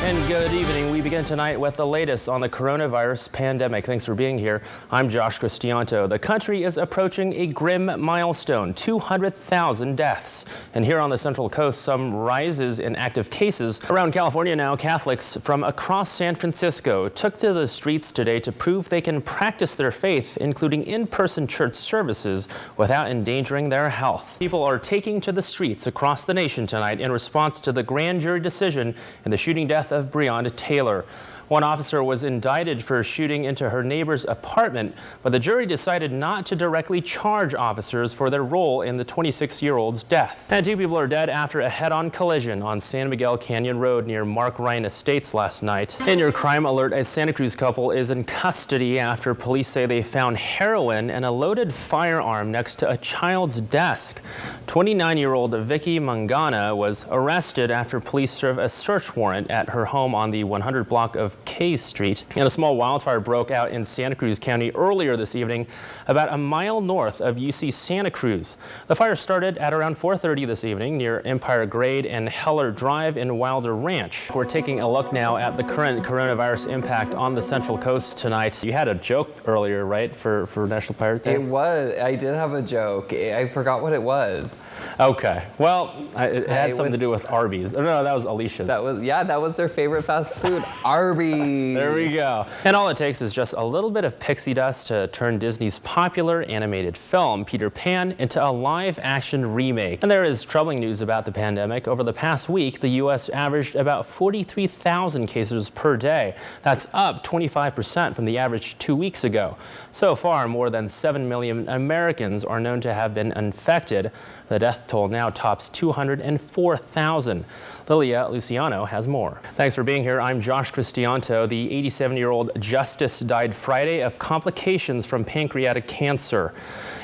And good evening. We begin tonight with the latest on the coronavirus pandemic. Thanks for being here. I'm Josh Kristianto. The country is approaching a grim milestone, 200,000 deaths. And here on the Central Coast, some rises in active cases. Around California now, Catholics from across San Francisco took to the streets today to prove they can practice their faith, including in-person church services, without endangering their health. People are taking to the streets across the nation tonight in response to the grand jury decision in the shooting death of Breonna Taylor. One officer was indicted for shooting into her neighbor's apartment, but the jury decided not to directly charge officers for their role in the 26-year-old's death. And two people are dead after a head-on collision on San Miguel Canyon Road near Mark Ryan Estates last night. In your crime alert, a Santa Cruz couple is in custody after police say they found heroin and a loaded firearm next to a child's desk. 29-year-old Vicky Mangana was arrested after police served a search warrant at her home on the 100 block of K Street. And a small wildfire broke out in Santa Cruz County earlier this evening, about a mile north of UC Santa Cruz. The fire started at around 4:30 this evening near Empire Grade and Heller Drive in Wilder Ranch. We're taking a look now at the current coronavirus impact on the Central Coast tonight. You had a joke earlier, right, for National Pirate Day? It was. I did have a joke. I forgot what it was. Okay. Well, it had something to do with Arby's. Oh, no, that was Alicia's. That was their favorite fast food, Arby's. There we go. And all it takes is just a little bit of pixie dust to turn Disney's popular animated film, Peter Pan, into a live-action remake. And there is troubling news about the pandemic. Over the past week, the U.S. averaged about 43,000 cases per day. That's up 25% from the average 2 weeks ago. So far, more than 7 million Americans are known to have been infected. The death toll now tops 204,000. Lilia Luciano has more. Thanks for being here. I'm Josh Kristianto. The 87-year-old Justice died Friday of complications from pancreatic cancer.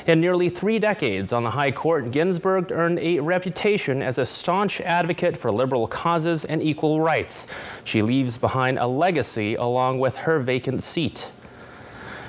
In nearly 3 decades on the High Court, Ginsburg earned a reputation as a staunch advocate for liberal causes and equal rights. She leaves behind a legacy along with her vacant seat.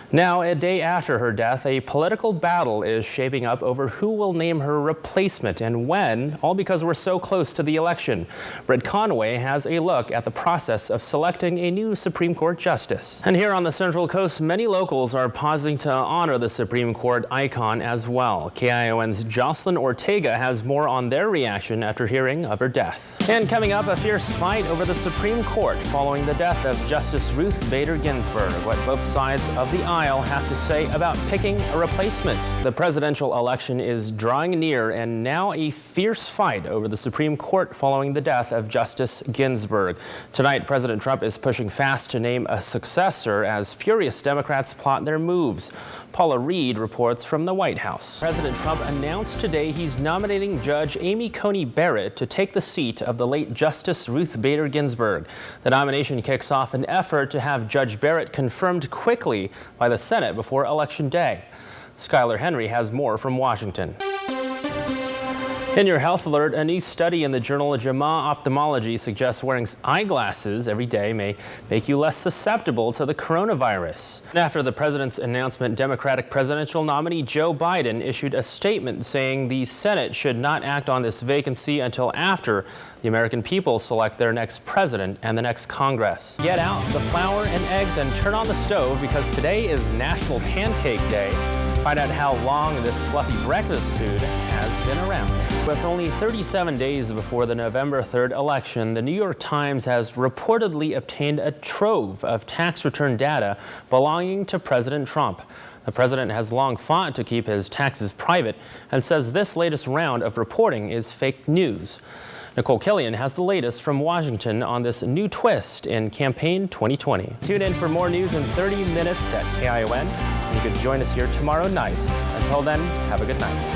Now, a day after her death, a political battle is shaping up over who will name her replacement and when, all because we're so close to the election. Britt Conway has a look at the process of selecting a new Supreme Court justice. And here on the Central Coast, many locals are pausing to honor the Supreme Court icon as well. KION's Jocelyn Ortega has more on their reaction after hearing of her death. And coming up, a fierce fight over the Supreme Court following the death of Justice Ruth Bader Ginsburg. What both sides of the aisle have to say about picking a replacement. The presidential election is drawing near, and now a fierce fight over the Supreme Court following the death of Justice Ginsburg. Tonight, President Trump is pushing fast to name a successor as furious Democrats plot their moves. Paula Reed reports from the White House. President Trump announced today he's nominating Judge Amy Coney Barrett to take the seat of the late Justice Ruth Bader Ginsburg. The nomination kicks off an effort to have Judge Barrett confirmed quickly by the Senate before Election Day. Skylar Henry has more from Washington. In your health alert, a new study in the journal JAMA Ophthalmology suggests wearing eyeglasses every day may make you less susceptible to the coronavirus. After the president's announcement, Democratic presidential nominee Joe Biden issued a statement saying the Senate should not act on this vacancy until after the American people select their next president and the next Congress. Get out the flour and eggs and turn on the stove because today is National Pancake Day. Find out how long this fluffy breakfast food has been around. With only 37 days before the November 3rd election, the New York Times has reportedly obtained a trove of tax return data belonging to President Trump. The president has long fought to keep his taxes private and says this latest round of reporting is fake news. Nicole Killian has the latest from Washington on this new twist in campaign 2020. Tune in for more news in 30 minutes at KION. You could join us here tomorrow night. Until then, have a good night.